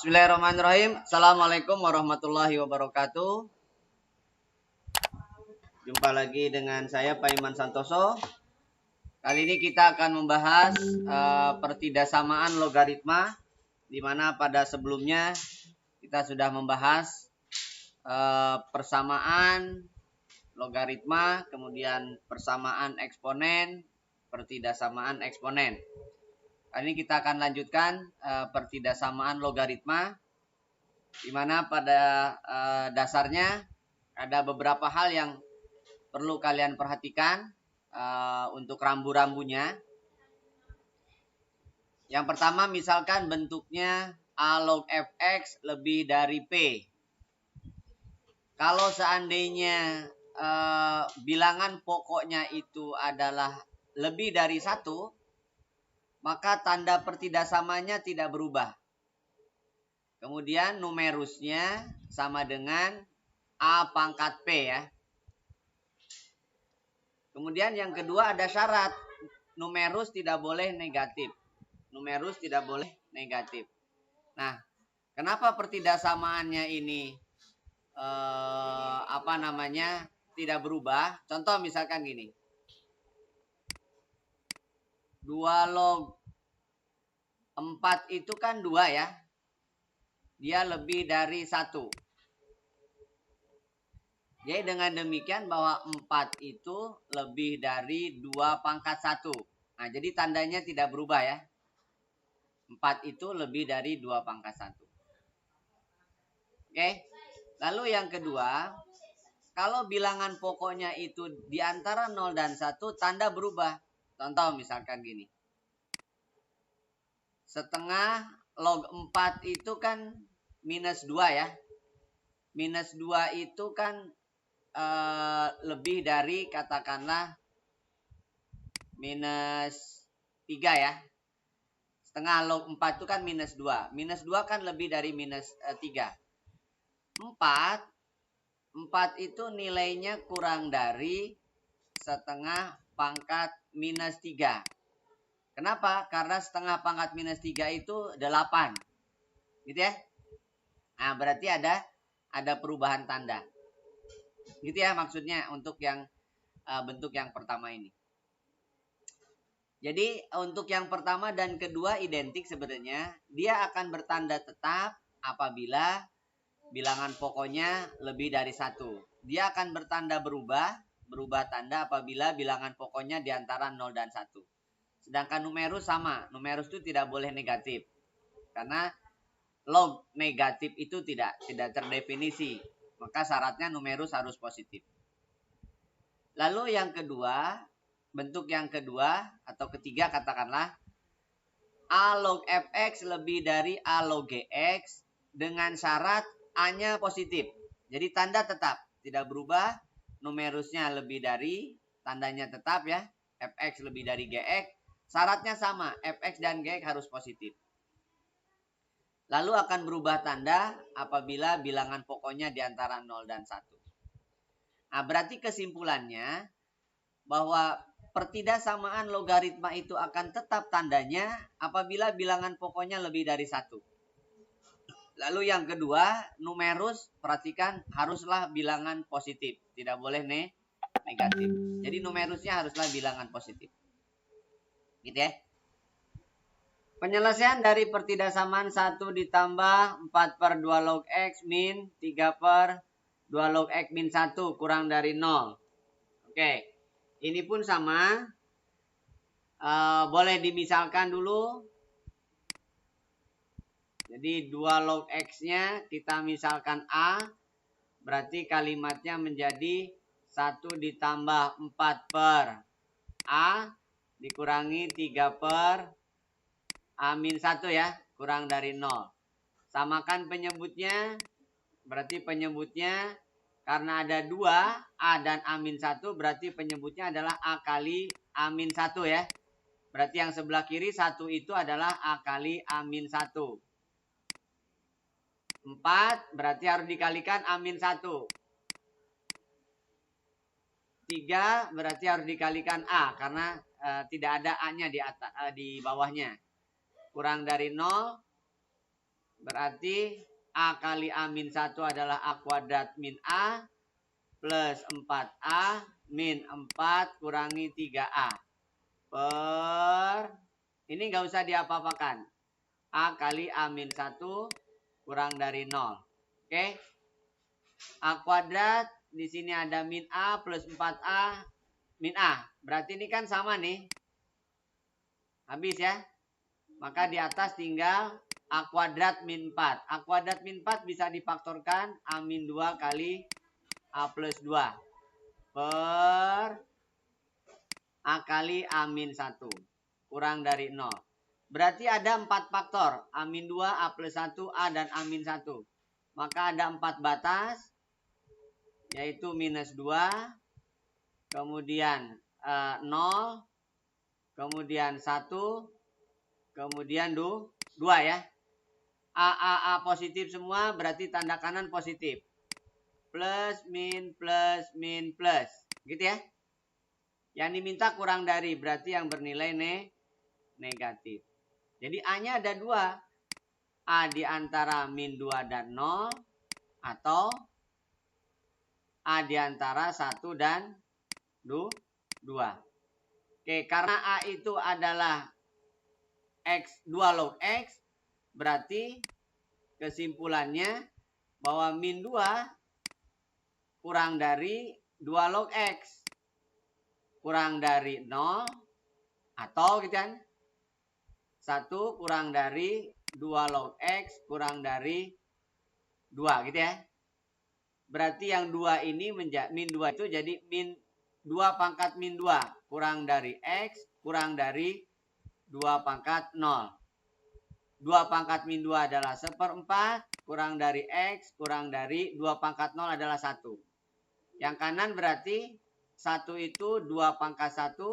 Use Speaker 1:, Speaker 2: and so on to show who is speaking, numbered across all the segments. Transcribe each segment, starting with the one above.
Speaker 1: Bismillahirrahmanirrahim. Assalamualaikum warahmatullahi wabarakatuh. Jumpa lagi dengan saya Pak Iman Santoso. Kali ini kita akan membahas pertidaksamaan logaritma, di mana pada sebelumnya kita sudah membahas persamaan logaritma, kemudian persamaan eksponen, pertidaksamaan eksponen. Kali ini kita akan lanjutkan pertidaksamaan logaritma, di mana pada dasarnya ada beberapa hal yang perlu kalian perhatikan untuk rambu-rambunya. Yang pertama, misalkan bentuknya A log fx lebih dari P. Kalau seandainya bilangan pokoknya itu adalah lebih dari 1, maka tanda pertidaksamanya tidak berubah. Kemudian numerusnya sama dengan A pangkat P ya. Kemudian yang kedua ada syarat. Numerus tidak boleh negatif. Numerus tidak boleh negatif. Nah, kenapa pertidaksamaannya ini tidak berubah? Contoh misalkan gini. 2 log 4 itu kan 2 ya. Dia lebih dari 1. Jadi dengan demikian bahwa 4 itu lebih dari 2 pangkat 1. Nah, jadi tandanya tidak berubah ya. 4 itu lebih dari 2 pangkat 1. Oke. Lalu yang kedua, kalau bilangan pokoknya itu di antara 0 dan 1, tanda berubah. Contoh misalkan gini. Setengah log 4 itu kan minus 2 ya. Minus 2 itu kan lebih dari katakanlah minus 3 ya. Setengah log 4 itu kan minus 2. Minus 2 kan lebih dari minus 3. 4 itu nilainya kurang dari setengah pangkat minus 3. Kenapa? Karena setengah pangkat minus 3 itu 8. Gitu ya. Nah, berarti ada perubahan tanda. Gitu ya maksudnya untuk yang bentuk yang pertama ini. Jadi untuk yang pertama dan kedua identik sebenarnya. Dia akan bertanda tetap apabila bilangan pokoknya lebih dari 1. Dia akan bertanda berubah tanda apabila bilangan pokoknya di antara 0 dan 1. Sedangkan numerus sama. Numerus itu tidak boleh negatif. Karena log negatif itu tidak terdefinisi. Maka syaratnya numerus harus positif. Lalu yang kedua, bentuk yang kedua atau ketiga katakanlah A log fx lebih dari A log gx dengan syarat A-nya positif. Jadi tanda tetap, tidak berubah. Numerusnya lebih dari, tandanya tetap ya. Fx lebih dari gx. Syaratnya sama, fx dan gx harus positif. Lalu akan berubah tanda apabila bilangan pokoknya di antara 0 dan 1. Nah, berarti kesimpulannya bahwa pertidaksamaan logaritma itu akan tetap tandanya apabila bilangan pokoknya lebih dari 1. Lalu yang kedua, numerus perhatikan haruslah bilangan positif, tidak boleh negatif. Jadi numerusnya haruslah bilangan positif. Gitu ya. Penyelesaian dari pertidaksamaan 1 ditambah 4 per 2 log x min 3 per 2 log x min 1 kurang dari 0. Oke. Ini pun sama. Boleh dimisalkan dulu. Jadi 2 log x-nya kita misalkan A. Berarti kalimatnya menjadi 1 ditambah 4 per A dikurangi 3 per A-1 ya, kurang dari 0. Samakan penyebutnya, berarti penyebutnya karena ada 2, A dan A-1, berarti penyebutnya adalah A kali A-1 ya. Berarti yang sebelah kiri 1 itu adalah A kali A-1. 4 berarti harus dikalikan A-1. 3 berarti harus dikalikan A karena tidak ada A-nya di bawahnya. Kurang dari 0 Berarti A kali A min 1 adalah A kuadrat min A plus 4A min 4 kurangi 3A. Ini nggak usah diapa-apakan. A kali A min 1 kurang dari 0. Oke. A kuadrat, di sini ada min A plus 4A min A. Berarti ini kan sama nih. Habis ya. Maka di atas tinggal A kuadrat min 4. A kuadrat min 4 bisa difaktorkan A min 2 kali A plus 2. Per A kali A min 1. Kurang dari 0. Berarti ada 4 faktor. A min 2, A plus 1, A dan A min 1. Maka ada 4 batas. Yaitu minus 2. Kemudian 0. Kemudian 1. Kemudian 2 ya. A positif semua berarti tanda kanan positif. Plus, min, plus, min, plus. Gitu ya. Yang diminta kurang dari berarti yang bernilai negatif. Jadi A-nya ada 2. A di antara min 2 dan 0. Atau A di antara 1 dan 2. Oke, karena A itu adalah X 2 log X. Berarti kesimpulannya bahwa min 2 kurang dari 2 log X. Kurang dari 0. Atau gitu kan. 1 kurang dari 2 log X kurang dari 2 gitu ya. Berarti yang 2 ini min 2 itu jadi min 2 pangkat min 2 kurang dari X kurang dari 2 pangkat 0. 2 pangkat min 2 adalah 1/4 kurang dari X kurang dari 2 pangkat 0 adalah 1. Yang kanan berarti 1 itu 2 pangkat 1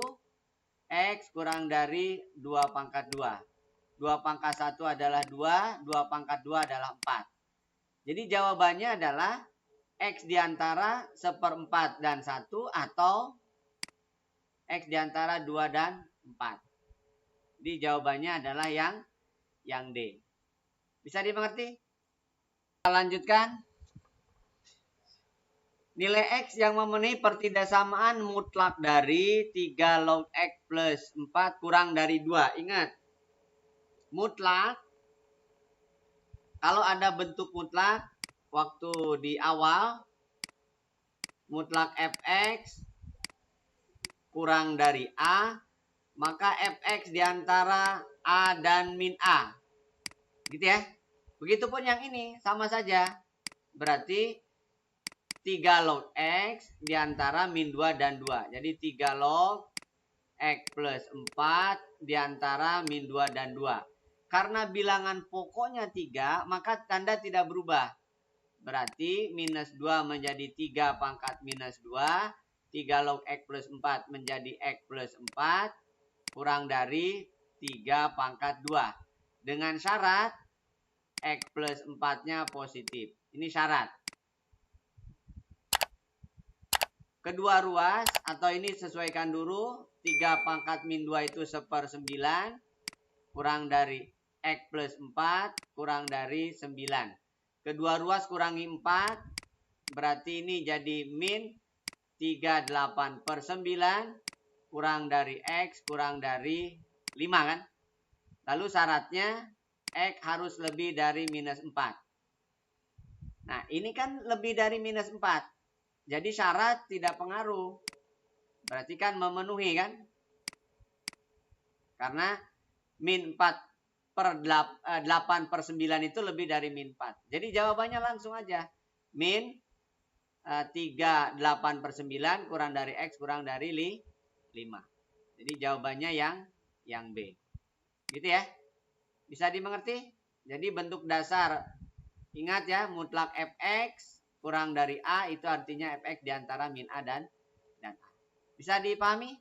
Speaker 1: X kurang dari 2 pangkat 2. 2 pangkat 1 adalah 2, 2 pangkat 2 adalah 4. Jadi jawabannya adalah X di antara 1/4 dan 1 atau X di antara 2 dan 4. Jadi jawabannya adalah yang D. Bisa dimengerti? Kita lanjutkan. Nilai X yang memenuhi pertidaksamaan mutlak dari 3 log X plus 4 kurang dari 2. Ingat, mutlak, kalau ada bentuk mutlak, waktu di awal, mutlak Fx kurang dari A, maka Fx diantara A dan min A. Gitu ya. Begitupun yang ini, sama saja. Berarti 3 log X diantara min 2 dan 2. Jadi 3 log X plus 4 diantara min 2 dan 2. Karena bilangan pokoknya 3, maka tanda tidak berubah. Berarti minus 2 menjadi 3 pangkat minus 2. 3 log X plus 4 menjadi X plus 4. Kurang dari 3 pangkat 2. Dengan syarat X plus 4-nya positif. Ini syarat. Kedua ruas, atau ini sesuaikan dulu. 3 pangkat min 2 itu 1/9. Kurang dari X plus 4. Kurang dari 9. Kedua ruas kurangi 4. Berarti ini jadi min 38/9. Kurang dari X kurang dari 5 kan. Lalu syaratnya X harus lebih dari minus 4. Nah ini kan lebih dari minus 4. Jadi syarat tidak pengaruh. Berarti kan memenuhi kan. Karena min 4/8/9 itu lebih dari min 4. Jadi jawabannya langsung aja. Min 38/9 kurang dari X kurang dari 5. Jadi jawabannya yang B. Gitu ya. Bisa dimengerti? Jadi bentuk dasar. Ingat ya, mutlak Fx kurang dari A itu artinya Fx diantara min A dan A. Bisa dipahami?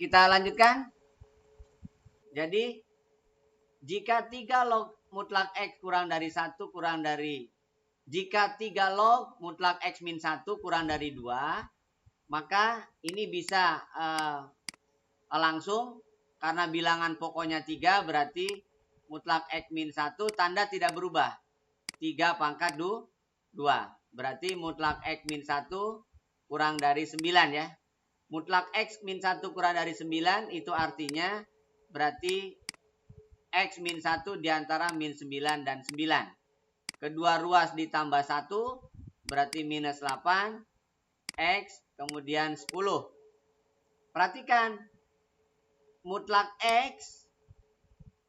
Speaker 1: Kita lanjutkan. Jadi jika 3 log mutlak X kurang dari 1 kurang dari, jika 3 log mutlak X min 1 kurang dari 2, maka ini bisa langsung karena bilangan pokoknya 3 berarti mutlak X min 1 tanda tidak berubah. 3 pangkat 2. Berarti mutlak X min 1 kurang dari 9 ya. Mutlak X min 1 kurang dari 9 itu artinya berarti X min 1 diantara min 9 dan 9. Kedua ruas ditambah 1 berarti minus 8. X kemudian 10. Perhatikan. Mutlak X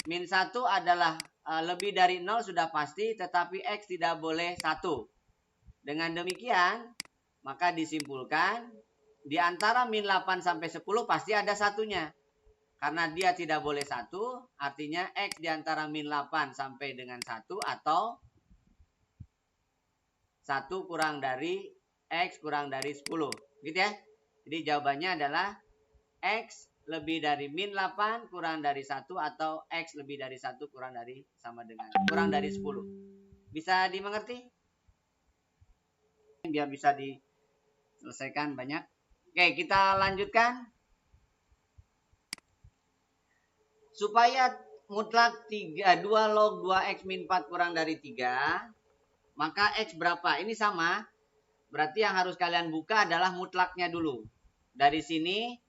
Speaker 1: min 1 adalah lebih dari 0 sudah pasti, tetapi X tidak boleh 1. Dengan demikian, maka disimpulkan di antara min 8 sampai 10 pasti ada satunya. Karena dia tidak boleh 1, artinya X di antara min 8 sampai dengan 1 atau 1 kurang dari X kurang dari 10. Gitu ya. Jadi jawabannya adalah X lebih dari min 8 kurang dari 1 atau X lebih dari 1 kurang dari sama dengan kurang dari 10. Bisa dimengerti? Biar bisa diselesaikan banyak. Oke, kita lanjutkan. Supaya mutlak 2 log 2X min 4 kurang dari 3, maka X berapa? Ini sama. Berarti yang harus kalian buka adalah mutlaknya dulu. Dari sini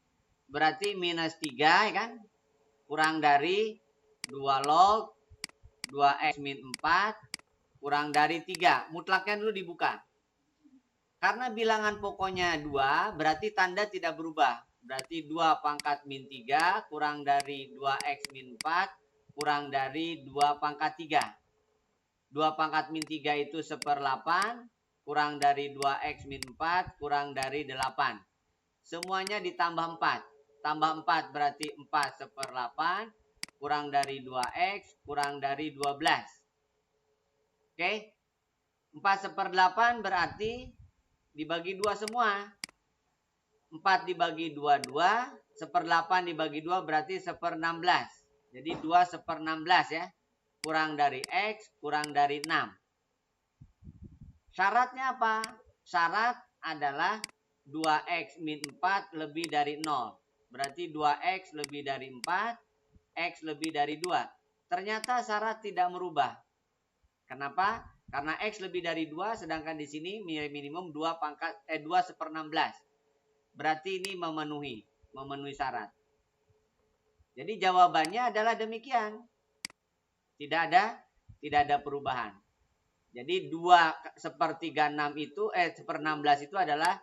Speaker 1: berarti minus 3 ya kan? Kurang dari 2 log 2X min 4 kurang dari 3. Mutlaknya dulu dibuka. Karena bilangan pokoknya 2, berarti tanda tidak berubah. Berarti 2 pangkat min 3 kurang dari 2X min 4 kurang dari 2 pangkat 3. 2 pangkat min 3 itu 1/8 kurang dari 2X min 4 kurang dari 8. Semuanya ditambah 4. Tambah 4 berarti 4 1/8 kurang dari 2X kurang dari 12. Oke. 4 1/8 berarti dibagi 2 semua. 4 dibagi 2, 2. 1/8 dibagi 2 berarti 1/16. Jadi 2 1/16 ya. Kurang dari X, kurang dari 6. Syaratnya apa? Syarat adalah 2X min 4 lebih dari 0. Berarti 2X lebih dari 4, X lebih dari 2. Ternyata syarat tidak merubah. Kenapa? Karena X lebih dari 2, sedangkan di sini minimum 2 1/16. Berarti ini memenuhi syarat. Jadi jawabannya adalah demikian. Tidak ada perubahan. Jadi 2/36 itu 1/16 itu adalah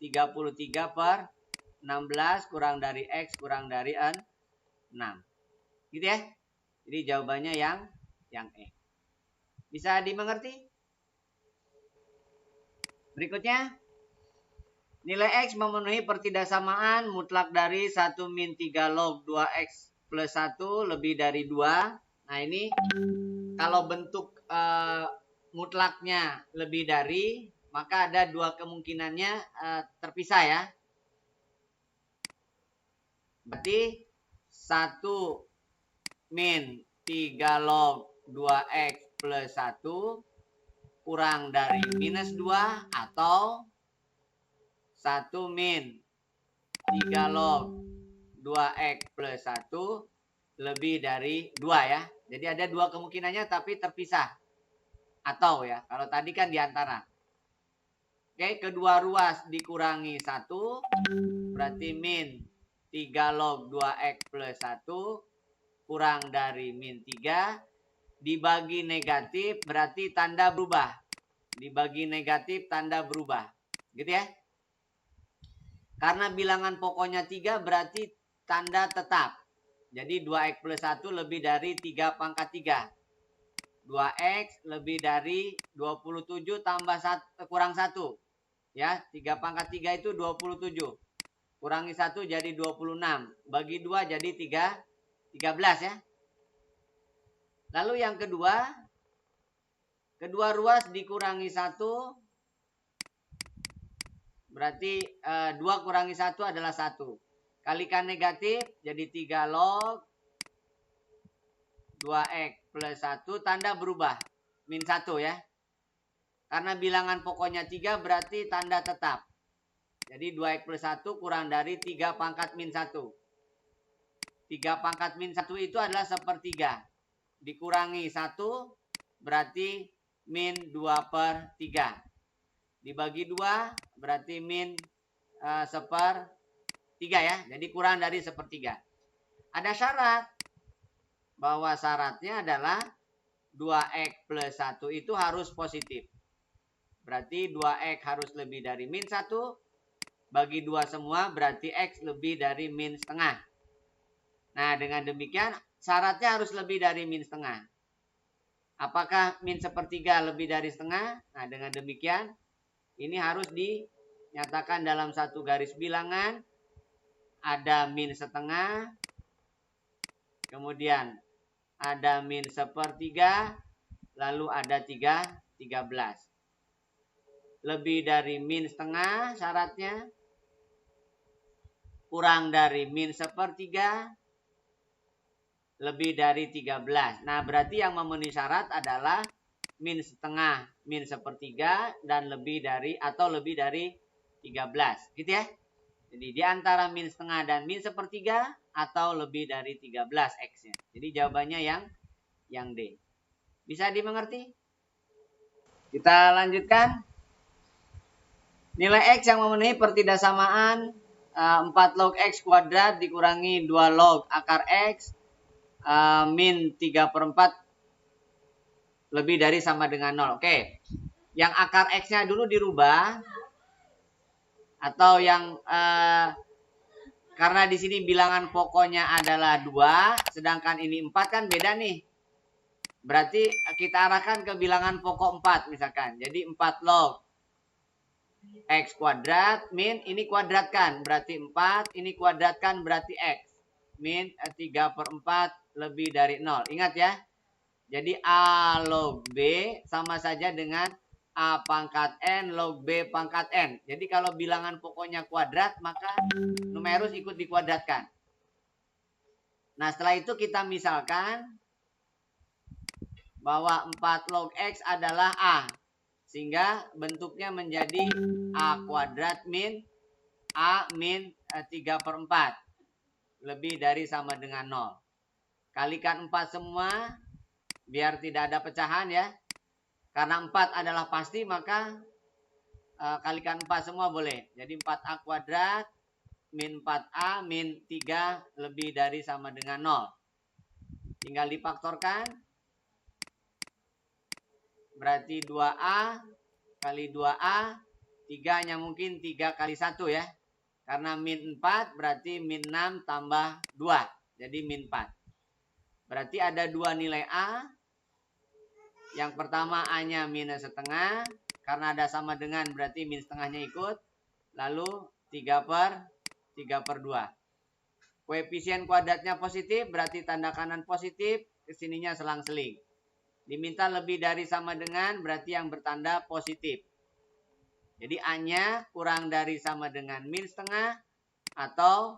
Speaker 1: 33/16 kurang dari X kurang dari 6. Gitu ya. Jadi jawabannya yang E. Bisa dimengerti? Berikutnya. Nilai X memenuhi pertidaksamaan mutlak dari 1 min 3 log 2X plus 1 lebih dari 2. Nah ini kalau bentuk mutlaknya lebih dari, maka ada 2 kemungkinannya terpisah ya. Berarti 1 min 3 log 2X plus 1 kurang dari minus 2 atau 1 min 3 log 2X plus 1 lebih dari 2 ya. Jadi ada 2 kemungkinannya tapi terpisah. Atau ya, kalau tadi kan diantara. Oke, kedua ruas dikurangi 1. Berarti min 3 log 2X plus 1 kurang dari min 3. Dibagi negatif berarti tanda berubah. Dibagi negatif tanda berubah. Gitu ya. Karena bilangan pokoknya 3 berarti tanda tetap. Jadi 2X plus 1 lebih dari 3 pangkat 3. 2X lebih dari 27 tambah 1, kurang 1. Ya, 3 pangkat 3 itu 27. Kurangi 1 jadi 26. Bagi 2 jadi 13 ya. Lalu yang kedua ruas dikurangi 1. Berarti 2 kurangi 1 adalah 1. Kalikan negatif jadi 3 log 2X plus 1. Tanda berubah. Min 1 ya. Karena bilangan pokoknya 3 berarti tanda tetap. Jadi 2X plus 1 kurang dari 3 pangkat min 1. 3 pangkat min 1 itu adalah 1/3. dikurangi 1 berarti min 2/3. Dibagi 2 berarti min 1/3 ya. Jadi kurang dari 1/3. Ada syarat bahwa syaratnya adalah 2x plus 1 itu harus positif. Berarti 2x harus lebih dari min 1. Bagi 2 semua berarti x lebih dari min setengah. Nah, dengan demikian syaratnya harus lebih dari min setengah. Apakah min 1/3 lebih dari setengah? Nah, dengan demikian ini harus dinyatakan dalam satu garis bilangan. Ada min setengah, kemudian ada min 1/3, lalu ada 13. Lebih dari min setengah syaratnya, kurang dari min 1/3, lebih dari 13. Nah, berarti yang memenuhi syarat adalah min setengah, min 1/3, dan lebih dari atau lebih dari 13. Gitu ya. Jadi di antara min setengah dan min 1/3 atau lebih dari 13 X-nya. Jadi jawabannya yang D. Bisa dimengerti? Kita lanjutkan. Nilai X yang memenuhi pertidaksamaan 4 log X kuadrat dikurangi 2 log akar X min 3/4 lebih dari sama dengan 0. Oke. Yang akar X-nya dulu dirubah. Atau yang karena di sini bilangan pokoknya adalah 2, sedangkan ini 4 kan beda nih. Berarti kita arahkan ke bilangan pokok 4 misalkan. Jadi 4 log X kuadrat min ini kuadratkan berarti 4, ini kuadratkan berarti X. Min 3/4 lebih dari 0. Ingat ya. Jadi A log B sama saja dengan A pangkat N log B pangkat N. Jadi kalau bilangan pokoknya kuadrat, maka numerus ikut dikuadratkan. Nah, setelah itu kita misalkan bahwa 4 log X adalah A. Sehingga bentuknya menjadi A kuadrat min A min 3/4. Lebih dari sama dengan 0. Kalikan 4 semua, biar tidak ada pecahan ya. Karena 4 adalah pasti, maka kalikan 4 semua boleh. Jadi 4A kuadrat min 4A min 3 lebih dari sama dengan 0. Tinggal difaktorkan. Berarti 2A kali 2A. 3-nya mungkin 3 kali 1 ya. Karena min 4 berarti min 6 tambah 2. Jadi min 4. Berarti ada 2 nilai A. Yang pertama A-nya minus setengah. Karena ada sama dengan berarti min setengahnya ikut. Lalu 3/2. Koefisien kuadratnya positif berarti tanda kanan positif. Kesininya selang-seling. Diminta lebih dari sama dengan berarti yang bertanda positif. Jadi A-nya kurang dari sama dengan min setengah. Atau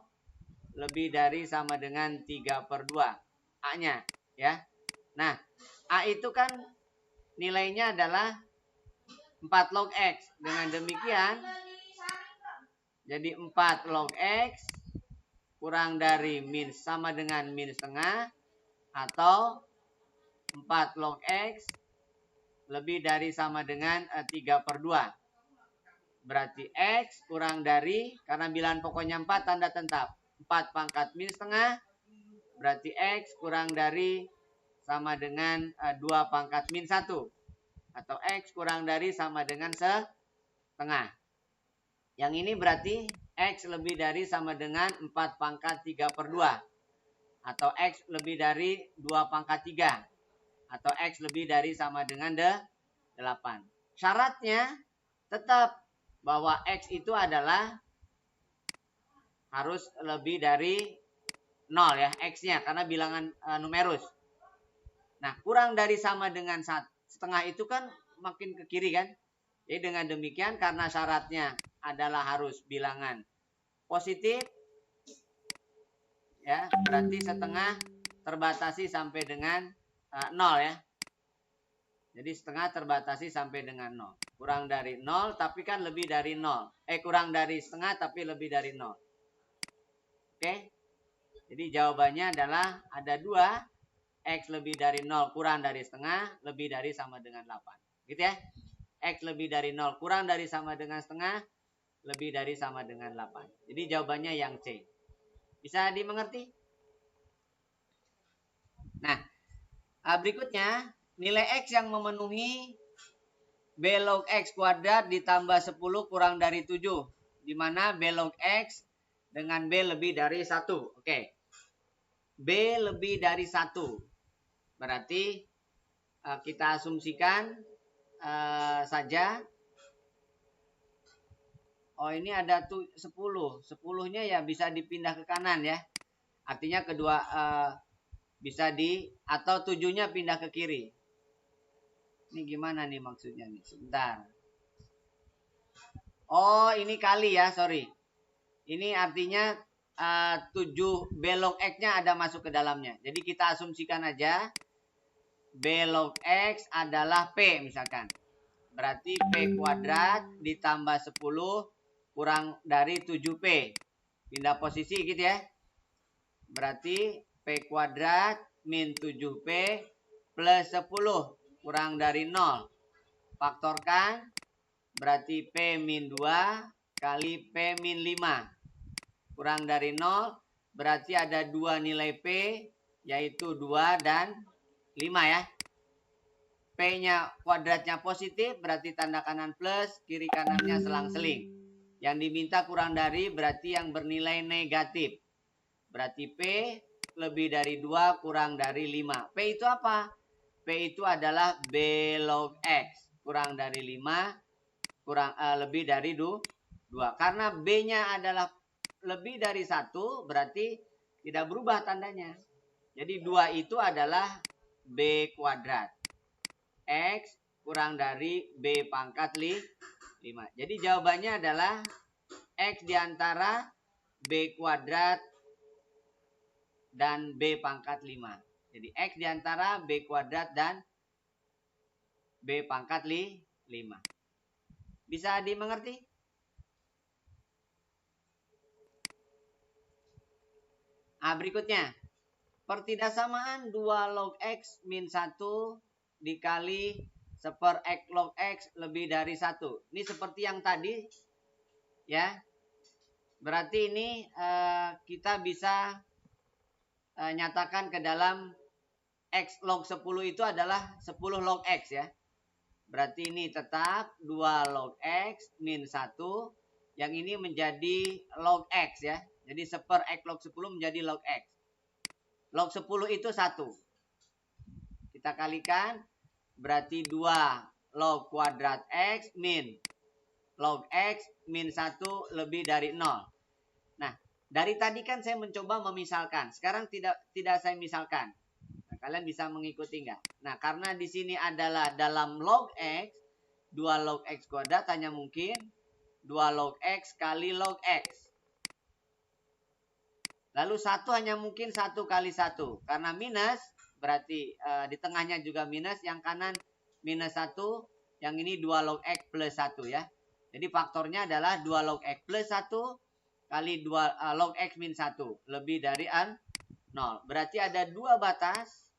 Speaker 1: lebih dari sama dengan 3/2. A-nya ya. Nah, A itu kan nilainya adalah 4 log X. Dengan demikian, jadi 4 log X kurang dari min sama dengan min setengah. Atau 4 log X lebih dari sama dengan 3/2. Berarti X kurang dari, karena bilangan pokoknya 4 tanda tetap. 4 pangkat min setengah. Berarti X kurang dari sama dengan 2 pangkat min 1. Atau X kurang dari sama dengan setengah. Yang ini berarti X lebih dari sama dengan 4 pangkat 3/2. Atau X lebih dari 2 pangkat 3. Atau X lebih dari sama dengan 8. Syaratnya tetap bahwa X itu adalah harus lebih dari 0 ya. X-nya karena bilangan numerus. Nah, kurang dari sama dengan setengah itu kan makin ke kiri kan. Jadi dengan demikian karena syaratnya adalah harus bilangan positif. Ya, berarti setengah terbatasi sampai dengan 0 ya. Jadi setengah terbatasi sampai dengan 0. Kurang dari 0 tapi kan lebih dari 0. Kurang dari setengah tapi lebih dari 0. Oke. Jadi jawabannya adalah ada 2. X lebih dari 0 kurang dari setengah lebih dari sama dengan 8. Gitu ya. X lebih dari 0 kurang dari sama dengan setengah lebih dari sama dengan 8. Jadi jawabannya yang C. Bisa dimengerti? Nah, berikutnya nilai X yang memenuhi B log X kuadrat ditambah 10 kurang dari 7. Di mana B log X dengan B lebih dari 1. Oke. B lebih dari 1. Berarti kita asumsikan saja. Oh, ini ada 10. 10-nya ya bisa dipindah ke kanan ya. Artinya kedua bisa atau 7-nya pindah ke kiri. Ini gimana nih maksudnya nih? Sebentar. Oh, ini kali ya, sorry. Ini artinya 7 B log X-nya ada masuk ke dalamnya. Jadi kita asumsikan aja B log X adalah P misalkan. Berarti P kuadrat ditambah 10 kurang dari 7P. Pindah posisi gitu ya. Berarti P kuadrat min 7P plus 10 kurang dari 0. Faktorkan. Berarti P min 2 kali P min 5. Kurang dari 0. Berarti ada 2 nilai P. Yaitu 2 dan 5 ya. P-nya kuadratnya positif. Berarti tanda kanan plus. Kiri kanannya selang-seling. Yang diminta kurang dari berarti yang bernilai negatif. Berarti P lebih dari 2 kurang dari 5. P itu apa? P itu adalah B log X. Kurang dari 5 lebih dari 2. Karena B-nya adalah lebih dari 1 berarti tidak berubah tandanya. Jadi 2 itu adalah B kuadrat. X kurang dari B pangkat 5. Jadi jawabannya adalah X diantara B kuadrat dan B pangkat 5. Jadi X diantara B kuadrat dan B pangkat 5. Bisa dimengerti? Berikutnya. Pertidaksamaan 2 log X min 1 dikali seper X log X lebih dari 1. Ini seperti yang tadi. Ya. Berarti ini kita bisa nyatakan ke dalam X log 10 itu adalah 10 log X ya. Berarti ini tetap 2 log X min 1. Yang ini menjadi log X ya. Jadi seper X log 10 menjadi log X. Log 10 itu 1. Kita kalikan. Berarti 2 log kuadrat X min log X min 1 lebih dari 0. Nah, dari tadi kan saya mencoba memisalkan. Sekarang tidak saya misalkan. Nah, kalian bisa mengikuti nggak? Nah, karena di sini adalah dalam log X, 2 log X kuadrat hanya mungkin 2 log X kali log X. Lalu 1 hanya mungkin 1 kali 1. Karena minus, berarti di tengahnya juga minus. Yang kanan minus 1. Yang ini 2 log X plus 1 ya. Jadi faktornya adalah 2 log X plus 1 kali 2 log X min 1. Lebih dari 0. Berarti ada 2 batas.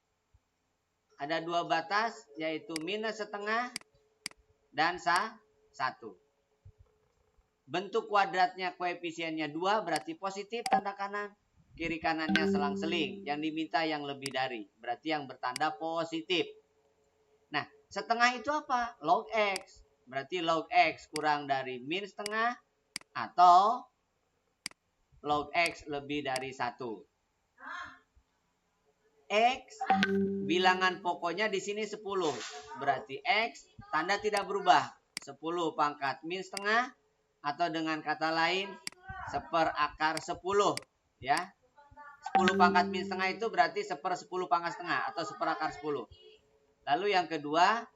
Speaker 1: Ada 2 batas yaitu minus setengah dan 1. Bentuk kuadratnya koefisiennya 2 berarti positif tanda kanan. Kiri kanannya selang-seling. Yang diminta yang lebih dari. Berarti yang bertanda positif. Nah, setengah itu apa? Log X. Berarti log X kurang dari min setengah. Atau log X lebih dari 1. X bilangan pokoknya di sini 10. Berarti X tanda tidak berubah. 10 pangkat min setengah. Atau dengan kata lain seper akar 10. Ya. 10 pangkat min setengah itu berarti seper 10 pangkat setengah. Atau seper akar 10. Lalu yang kedua.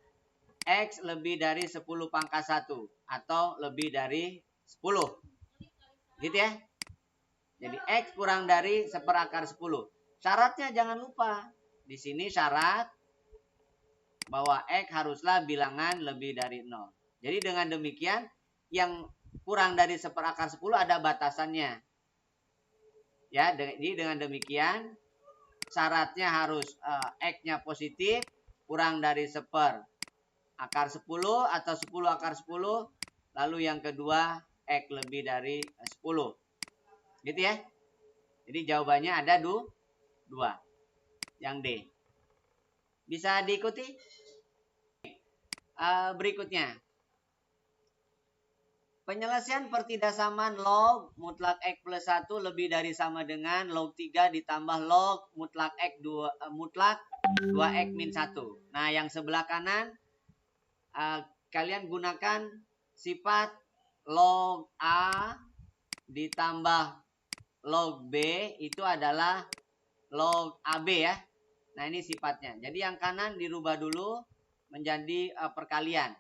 Speaker 1: X lebih dari 10 pangkat 1. Atau lebih dari 10. Gitu ya. Jadi X kurang dari seper akar 10. Syaratnya jangan lupa. Di sini syarat bahwa X haruslah bilangan lebih dari 0. Jadi dengan demikian yang kurang dari seper akar 10 ada batasannya. Ya, jadi dengan demikian syaratnya harus X-nya positif, kurang dari 1/10 akar 10 atau 10 akar 10. Lalu yang kedua, X lebih dari 10. Gitu ya. Jadi jawabannya ada 2. Yang D. Bisa diikuti? Berikutnya. Penyelesaian pertidasamaan log mutlak X plus 1 lebih dari sama dengan log 3 ditambah log mutlak X 2X min 1. Nah, yang sebelah kanan kalian gunakan sifat log A ditambah log B itu adalah log AB ya. Nah, ini sifatnya. Jadi yang kanan dirubah dulu menjadi perkalian.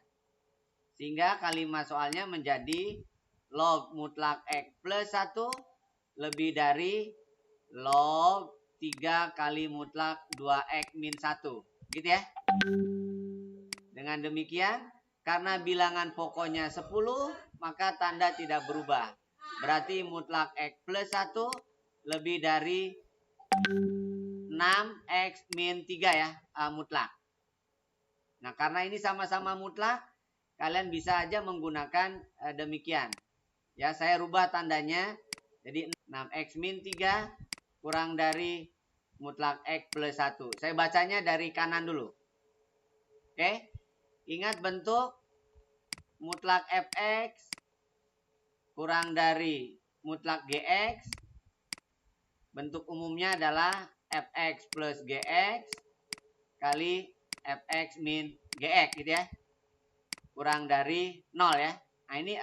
Speaker 1: Sehingga kalimat soalnya menjadi log mutlak X plus 1 lebih dari log 3 kali mutlak 2X min 1. Gitu ya. Dengan demikian, karena bilangan pokoknya 10, maka tanda tidak berubah. Berarti mutlak X plus 1 lebih dari 6X min 3 ya, mutlak. Nah, karena ini sama-sama mutlak, kalian bisa aja menggunakan demikian. Ya, saya rubah tandanya. Jadi 6X min 3 kurang dari mutlak X plus 1. Saya bacanya dari kanan dulu. Oke. Ingat bentuk mutlak Fx kurang dari mutlak Gx. Bentuk umumnya adalah Fx plus Gx kali Fx min Gx gitu ya. Kurang dari 0 ya. Nah, ini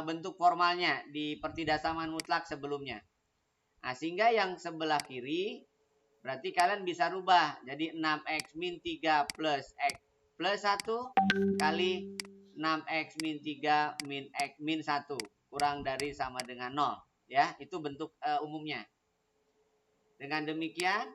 Speaker 1: bentuk formalnya di pertidasamaan mutlak sebelumnya. Nah, sehingga yang sebelah kiri berarti kalian bisa rubah. Jadi 6X min 3 plus X plus 1 kali 6X min 3 min X min 1 kurang dari sama dengan 0. Ya, itu bentuk umumnya. Dengan demikian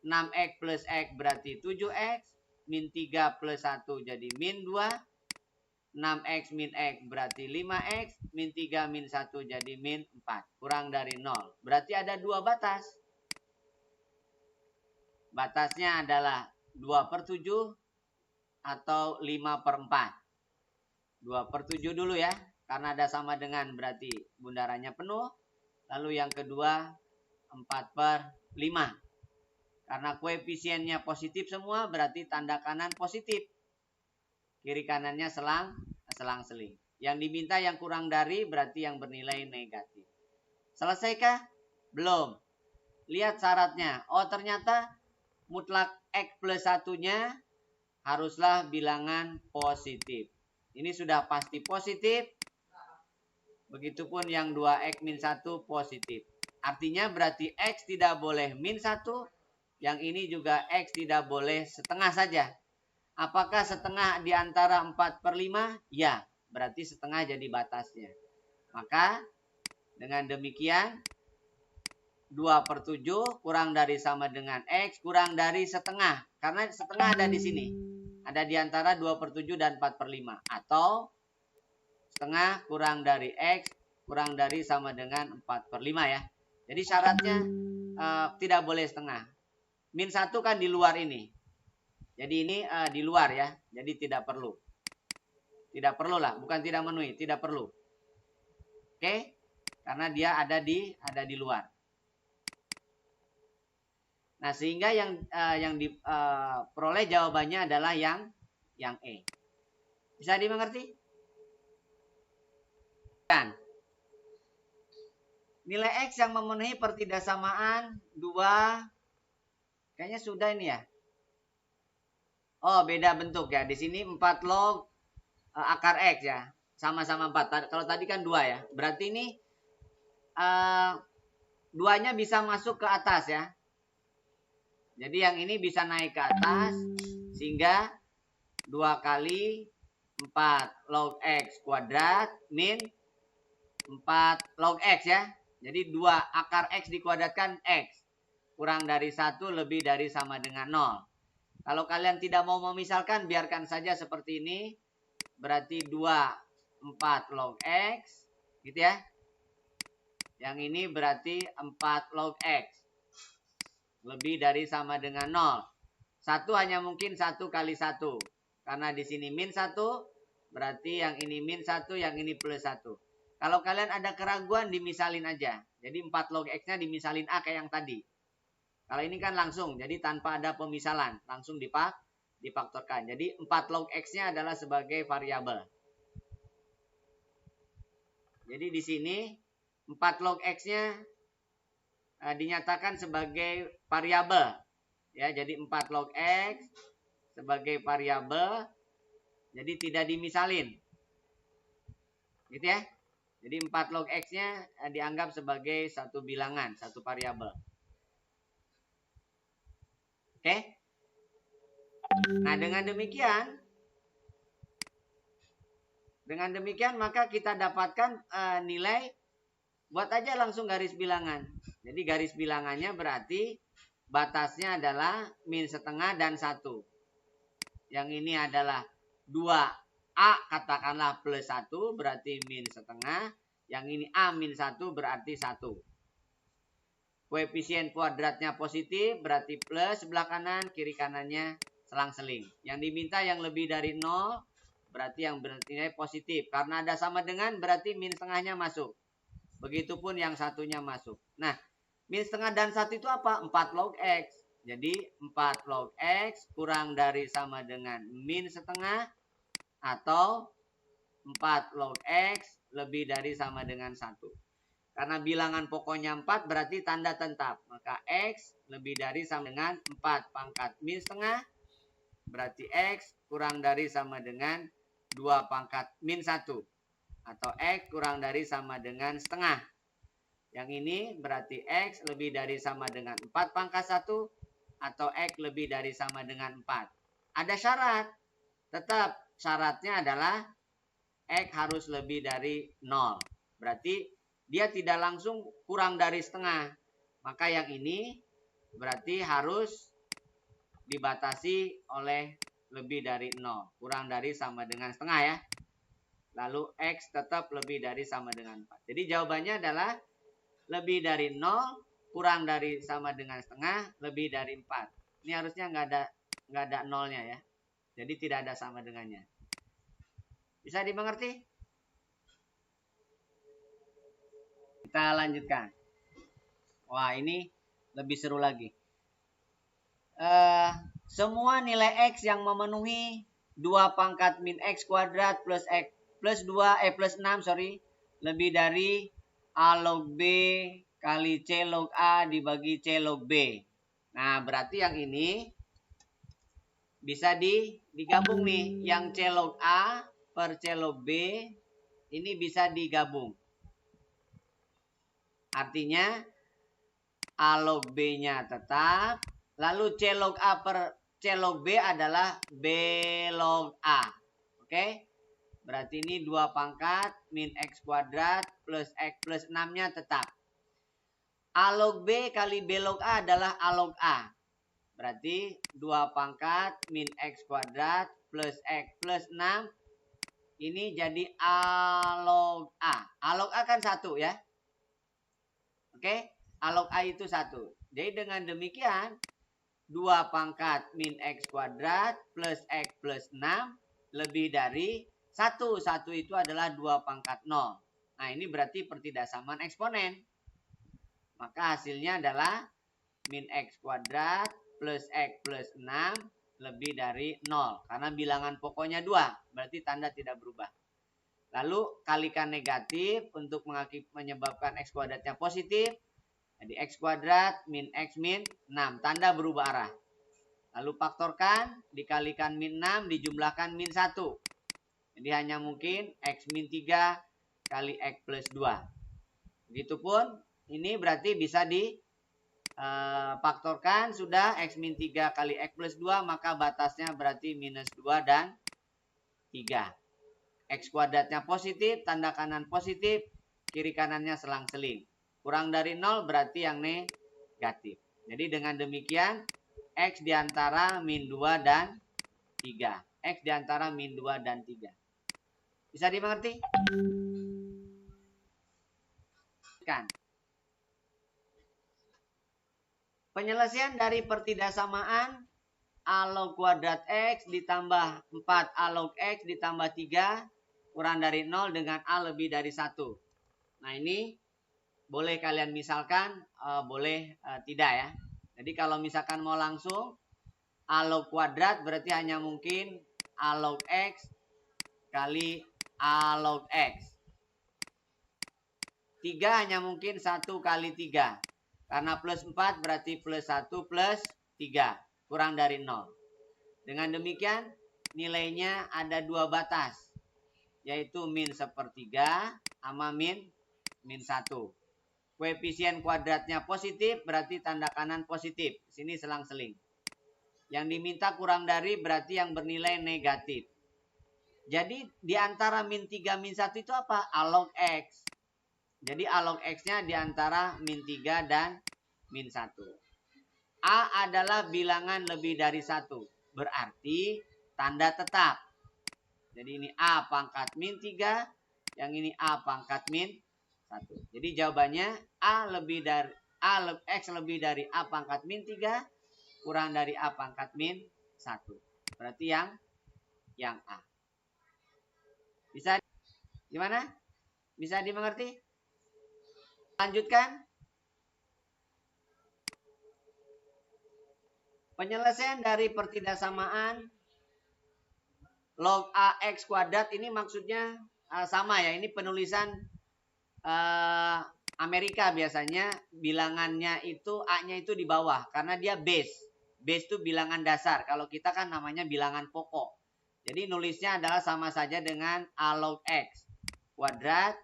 Speaker 1: 6X plus X berarti 7X. Min 3 plus 1 jadi min 2. 6X min X berarti 5X. Min 3 min 1 jadi min 4. Kurang dari 0. Berarti ada 2 batas. Batasnya adalah 2/7 atau 5/4. 2/7 dulu ya. Karena ada sama dengan berarti bundarannya penuh. Lalu yang kedua 4/5. Karena koefisiennya positif semua berarti tanda kanan positif. Kiri kanannya selang-seling. Yang diminta yang kurang dari berarti yang bernilai negatif. Selesaikah? Belum. Lihat syaratnya. Oh, ternyata mutlak X plus 1-nya haruslah bilangan positif. Ini sudah pasti positif. Begitupun yang 2X min 1 positif. Artinya berarti X tidak boleh min 1. Yang ini juga X tidak boleh setengah saja. Apakah setengah di antara 4/5? Ya, berarti setengah jadi batasnya. Maka dengan demikian 2/7 kurang dari sama dengan X kurang dari setengah. Karena setengah ada di sini. Ada di antara 2/7 dan 4/5. Atau setengah kurang dari X kurang dari sama dengan 4/5 ya. Jadi syaratnya tidak boleh setengah. Min 1 kan di luar ini. Jadi ini di luar ya. Jadi tidak perlu. Tidak perlu lah. Bukan tidak memenuhi. Tidak perlu. Oke. Karena dia ada di luar. Nah, sehingga yang diperoleh jawabannya adalah yang E. Bisa dimengerti? Dan nilai X yang memenuhi pertidasamaan 2. Kayaknya sudah ini ya. Oh, beda bentuk ya. Di sini 4 log akar X ya. Sama-sama 4. Kalau tadi kan 2 ya. Berarti ini 2-nya bisa masuk ke atas ya. Jadi yang ini bisa naik ke atas. Sehingga 2 kali 4 log X kuadrat min 4 log X ya. Jadi 2 akar X dikuadratkan X. Kurang dari 1 lebih dari sama dengan 0. Kalau kalian tidak mau memisalkan, biarkan saja seperti ini. Berarti 2, 4 log X. Gitu ya. Yang ini berarti 4 log X. lebih dari sama dengan 0. 1 hanya mungkin 1 kali 1. Karena di sini min 1, berarti yang ini min 1, yang ini plus 1. Kalau kalian ada keraguan, dimisalin aja. Jadi 4 log X-nya dimisalin A kayak yang tadi. Kalau ini kan langsung, jadi tanpa ada pemisalan. Langsung difaktorkan. Jadi 4 log X-nya adalah sebagai variabel. Jadi di sini 4 log X-nya dinyatakan sebagai variabel. Ya, jadi 4 log X sebagai variabel. Jadi tidak dimisalin. Gitu ya. Jadi 4 log X-nya dianggap sebagai satu bilangan, satu variabel. Oke? Nah, dengan demikian maka kita dapatkan nilai, buat aja langsung garis bilangan. Jadi garis bilangannya berarti batasnya adalah min setengah dan 1. Yang ini adalah 2A katakanlah plus 1 berarti min setengah. Yang ini A min 1 berarti 1. Koefisien kuadratnya positif berarti plus sebelah kanan, kiri kanannya selang-seling. Yang diminta yang lebih dari 0 berarti yang bernilai positif. Karena ada sama dengan berarti min setengahnya masuk. Begitupun yang satunya masuk. Nah, min setengah dan 1 itu apa? 4 log X. Jadi 4 log X kurang dari sama dengan min setengah atau 4 log X lebih dari sama dengan 1. Karena bilangan pokoknya 4 berarti tanda tetap. Maka X lebih dari sama dengan 4 pangkat min setengah. Berarti X kurang dari sama dengan 2 pangkat min 1. Atau X kurang dari sama dengan setengah. Yang ini berarti X lebih dari sama dengan 4 pangkat 1. Atau X lebih dari sama dengan 4. Ada syarat. Tetap syaratnya adalah X harus lebih dari 0. Berarti dia tidak langsung kurang dari setengah. Maka yang ini berarti harus dibatasi oleh lebih dari 0. Kurang dari sama dengan setengah ya. Lalu X tetap lebih dari sama dengan 4. Jadi jawabannya adalah lebih dari 0, kurang dari sama dengan setengah, lebih dari 4. Ini harusnya nggak ada nolnya ya. Jadi tidak ada sama dengannya. Bisa dimengerti? Kita lanjutkan. Wah, ini lebih seru lagi. Semua nilai X yang memenuhi 2 pangkat min X kuadrat plus X plus 2 plus 6 lebih dari A log B kali C log A dibagi C log B. Nah, berarti yang ini bisa digabung nih. Yang C log A per C log B ini bisa digabung. Artinya A log B-nya tetap. Lalu C log A per C log B adalah B log A. Oke? Berarti ini 2 pangkat min X kuadrat plus X plus 6-nya tetap. A log B kali B log A adalah A log A. Berarti 2 pangkat min X kuadrat plus X plus 6. Ini jadi A log A. A log A kan 1 ya. Oke? A log A itu 1. Jadi dengan demikian 2 pangkat min X kuadrat plus X plus 6 lebih dari 1. 1 itu adalah 2 pangkat 0. Nah, ini berarti pertidaksamaan eksponen. Maka hasilnya adalah min X kuadrat plus X plus 6 lebih dari 0. Karena bilangan pokoknya 2. Berarti tanda tidak berubah. Lalu kalikan negatif untuk menyebabkan X kuadratnya positif. Jadi X kuadrat min X min 6. Tanda berubah arah. Lalu faktorkan, dikalikan min 6, dijumlahkan min 1. Jadi hanya mungkin X min 3 kali X plus 2. Begitupun, ini berarti bisa difaktorkan. Sudah X min 3 kali X plus 2, maka batasnya berarti minus 2 dan 3. X kuadratnya positif, tanda kanan positif, kiri kanannya selang-seling. Kurang dari 0 berarti yang negatif. Jadi dengan demikian X diantara min 2 dan 3. X diantara min 2 dan 3. Bisa dimengerti? Kan. Penyelesaian dari pertidaksamaan A log kuadrat X ditambah 4 A log X ditambah 3 kurang dari 0 dengan A lebih dari 1. Nah ini boleh kalian misalkan, boleh tidak ya. Jadi kalau misalkan mau langsung A log kuadrat berarti hanya mungkin A log X kali A log X. 3 hanya mungkin 1 kali 3. Karena plus 4 berarti plus 1 plus 3. Kurang dari 0. Dengan demikian nilainya ada 2 batas. Yaitu min sepertiga sama min 1. Koefisien kuadratnya positif berarti tanda kanan positif. Sini selang-seling. Yang diminta kurang dari berarti yang bernilai negatif. Jadi di antara min 3 min 1 itu apa? A log X. Jadi A log X-nya di antara min 3 dan min 1. A adalah bilangan lebih dari 1. Berarti tanda tetap. Jadi ini A pangkat min 3. Yang ini A pangkat min 1. Jadi jawabannya A log X lebih dari A pangkat min 3 kurang dari A pangkat min 1. Berarti yang A. Bisa gimana? Bisa dimengerti? Lanjutkan. Penyelesaian dari pertidaksamaan log AX kuadrat ini maksudnya sama ya. Ini penulisan Amerika biasanya bilangannya itu A-nya itu di bawah karena dia base. Base itu bilangan dasar. Kalau kita kan namanya bilangan pokok. Jadi nulisnya adalah sama saja dengan A log X kuadrat.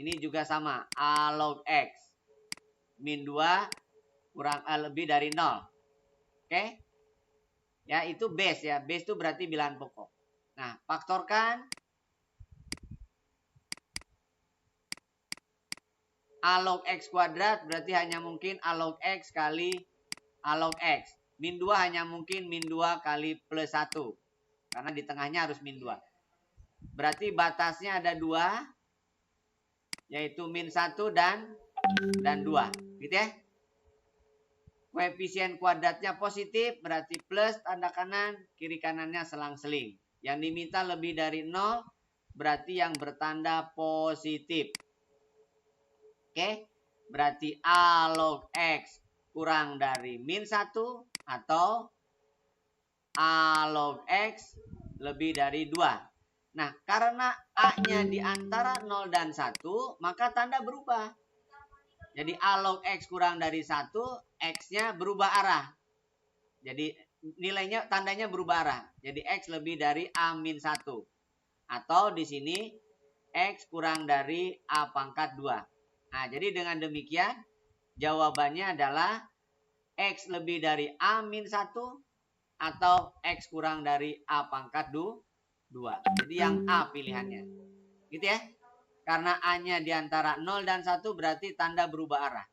Speaker 1: Ini juga sama. A log X min 2 kurang lebih dari 0. Oke? Ya, itu base ya. Base itu berarti bilangan pokok. Nah, faktorkan A log X kuadrat berarti hanya mungkin A log X kali A log X. Min 2 hanya mungkin min 2 kali plus 1. Karena di tengahnya harus min 2. Berarti batasnya ada 2. Yaitu min 1 dan 2. Gitu ya. Koefisien kuadratnya positif berarti plus tanda kanan. Kiri kanannya selang-seling. Yang diminta lebih dari 0 berarti yang bertanda positif. Oke. Berarti A log X kurang dari min 1 atau A log X lebih dari 2. Nah, karena A-nya di antara 0 dan 1, maka tanda berubah. Jadi A log X kurang dari 1, X-nya berubah arah. Jadi nilainya, tandanya berubah arah. Jadi X lebih dari A min 1. Atau di sini X kurang dari A pangkat 2. Nah, jadi dengan demikian jawabannya adalah X lebih dari A min 1 atau X kurang dari A pangkat 2. Jadi yang A pilihannya. Gitu ya. Karena A-nya di antara 0 dan 1 berarti tanda berubah arah.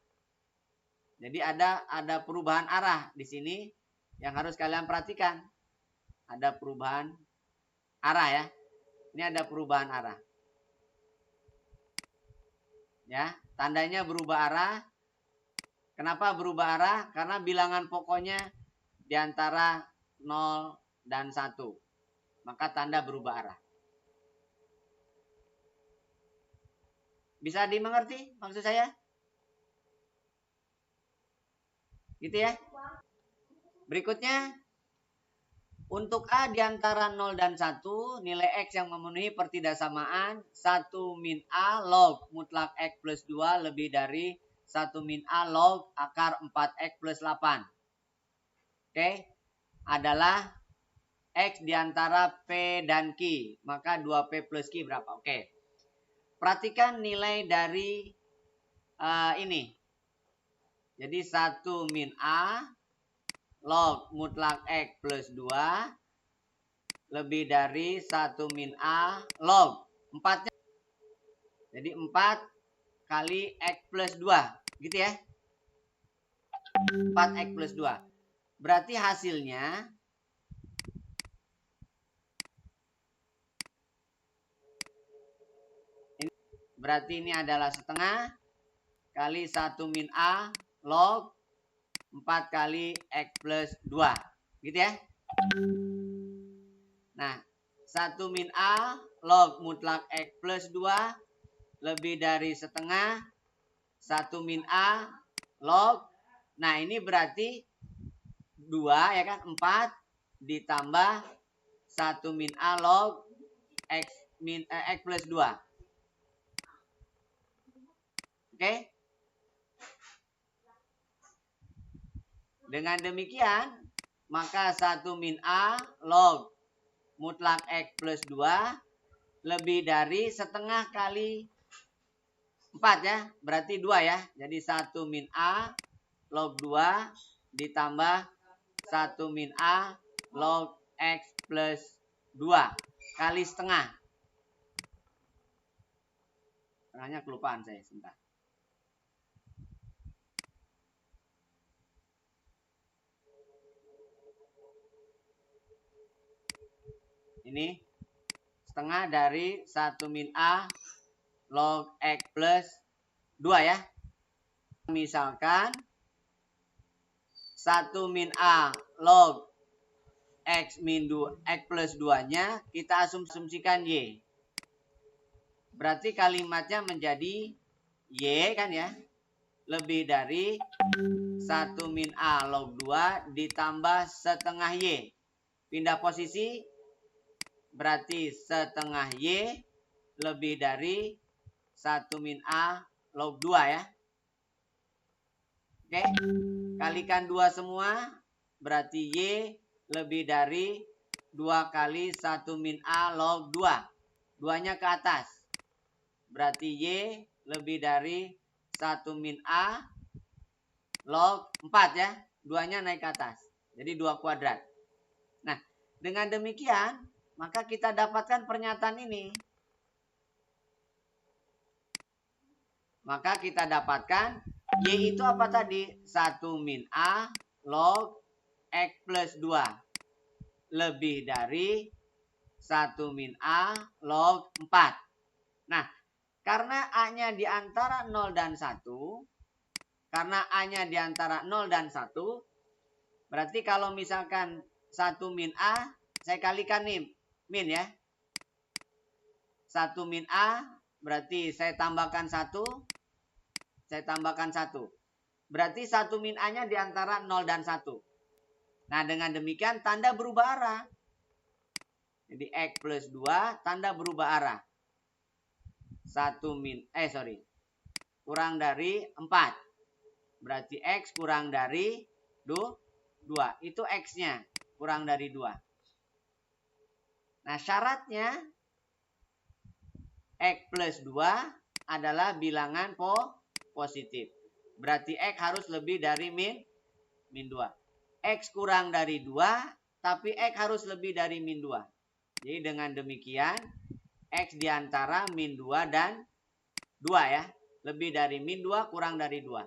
Speaker 1: Jadi ada perubahan arah di sini yang harus kalian perhatikan. Ada perubahan arah ya. Ini ada perubahan arah. Ya, tandanya berubah arah. Kenapa berubah arah? Karena bilangan pokoknya di antara 0 dan 1. Maka tanda berubah arah. Bisa dimengerti maksud saya? Gitu ya. Berikutnya, untuk A di antara 0 dan 1, nilai X yang memenuhi pertidaksamaan 1 min A log mutlak X plus 2 lebih dari 1 min A log akar 4X plus 8. Oke, adalah X di antara P dan Q. Maka 2P plus Q berapa? Oke. Perhatikan nilai dari ini. Jadi 1 min A log mutlak X plus 2 lebih dari 1 min A log 4-nya. Jadi 4 kali X plus 2. Gitu ya. 4X plus 2. Berarti hasilnya berarti ini adalah setengah kali 1 min A log 4 kali X plus 2. Gitu ya. Nah, 1 min A log mutlak X plus 2 lebih dari setengah 1 min A log. Nah, ini berarti 2 ya kan, 4 ditambah 1 min A log X plus 2. Oke? Dengan demikian, maka 1 min A log mutlak X plus 2 lebih dari setengah kali 4 ya. Berarti 2 ya. Jadi 1 min A log 2 ditambah 1 min A log X plus 2 kali setengah. Setengahnya kelupaan saya sebentar. Ini setengah dari 1 min A log X plus 2 ya. Misalkan 1 min A log X plus 2-nya kita asumsikan Y. Berarti kalimatnya menjadi Y kan ya. Lebih dari 1 min A log 2 ditambah setengah Y. Pindah posisi. Berarti setengah Y lebih dari 1 min A log 2 ya. Oke. Kalikan 2 semua. Berarti Y lebih dari 2 kali 1 min A log 2. 2-nya ke atas. Berarti Y lebih dari 1 min A log 4 ya. 2-nya naik ke atas. Jadi 2 kuadrat. Nah, dengan demikian maka kita dapatkan pernyataan ini. Maka kita dapatkan Y itu apa tadi? 1 min A log X plus 2. Lebih dari 1 min A log 4. Nah, karena A-nya di antara 0 dan 1. Karena A-nya di antara 0 dan 1. Berarti kalau misalkan 1 min A, saya kalikan nih. Min ya. 1 min A berarti saya tambahkan 1. Saya tambahkan 1. Berarti 1 min A-nya di antara 0 dan 1. Nah, dengan demikian tanda berubah arah. Jadi X plus 2 tanda berubah arah. Kurang dari 4. Berarti X kurang dari 2. Itu X-nya kurang dari 2. Nah, syaratnya X plus 2 adalah bilangan positif. Berarti X harus lebih dari min 2. X kurang dari 2, tapi X harus lebih dari min 2. Jadi dengan demikian, X diantara min 2 dan 2 ya. Lebih dari min 2, kurang dari 2.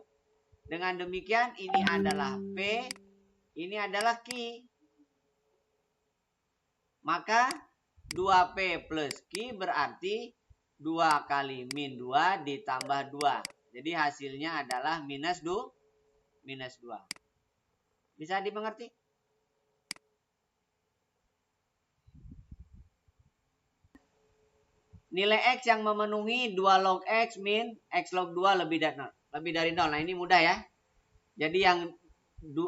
Speaker 1: Dengan demikian, ini adalah P, ini adalah Q. Maka 2P plus Q berarti 2 kali min 2 ditambah 2. Jadi hasilnya adalah minus 2. Bisa dimengerti? Nilai X yang memenuhi 2 log X min X log 2 lebih dari 0. Nah, ini mudah ya. Jadi yang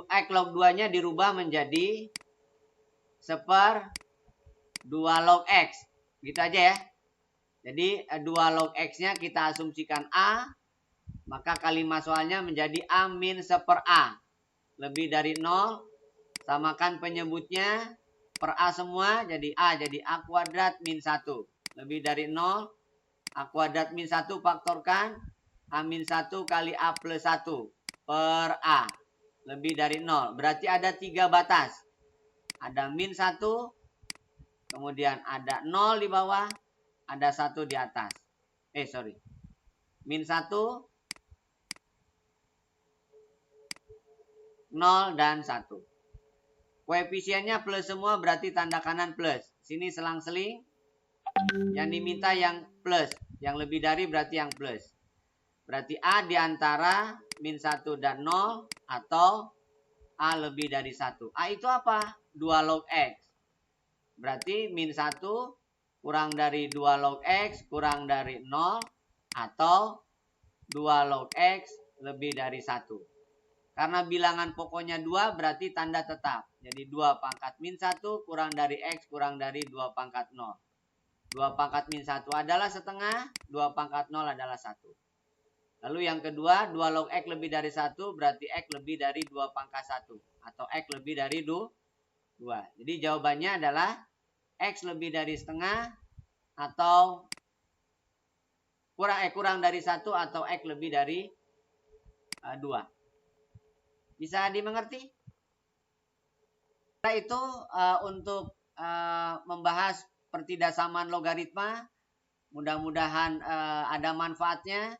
Speaker 1: X log 2-nya dirubah menjadi 1/2 log X. Gitu aja ya. Jadi 2 log X-nya kita asumsikan A. Maka kalimat soalnya menjadi A min 1/A. Lebih dari 0. Samakan penyebutnya per A semua. Jadi A kuadrat min 1. Lebih dari 0. A kuadrat min 1 faktorkan. A min 1 kali A plus 1 per A. Lebih dari 0. Berarti ada 3 batas. Ada min 1. Kemudian ada 0 di bawah. Ada 1 di atas. Min 1. 0 dan 1. Koefisiennya plus semua berarti tanda kanan plus. Sini selang-seling. Yang diminta yang plus. Yang lebih dari berarti yang plus. Berarti A diantara min 1 dan 0 atau A lebih dari 1. A itu apa? 2 log X. Berarti min 1 kurang dari 2 log X kurang dari 0 atau 2 log X lebih dari 1. Karena bilangan pokoknya 2 berarti tanda tetap. Jadi 2 pangkat min 1 kurang dari X kurang dari 2 pangkat 0. 2 pangkat min 1 adalah setengah, 2 pangkat 0 adalah 1. Lalu yang kedua, 2 log X lebih dari 1 berarti X lebih dari 2 pangkat 1. Atau X lebih dari 2. Jadi jawabannya adalah X lebih dari setengah atau kurang dari 1 atau X lebih dari 2. Bisa dimengerti? Setelah itu untuk membahas pertidaksamaan logaritma, mudah-mudahan ada manfaatnya.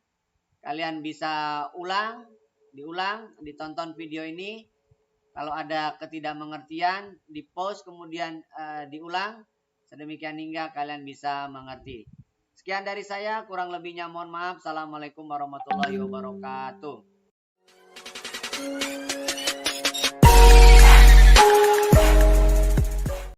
Speaker 1: Kalian bisa diulang, ditonton video ini. Kalau ada ketidakmengertian, di-post kemudian diulang. Sedemikian hingga kalian bisa mengerti. Sekian dari saya, kurang lebihnya mohon maaf. Assalamualaikum warahmatullahi wabarakatuh.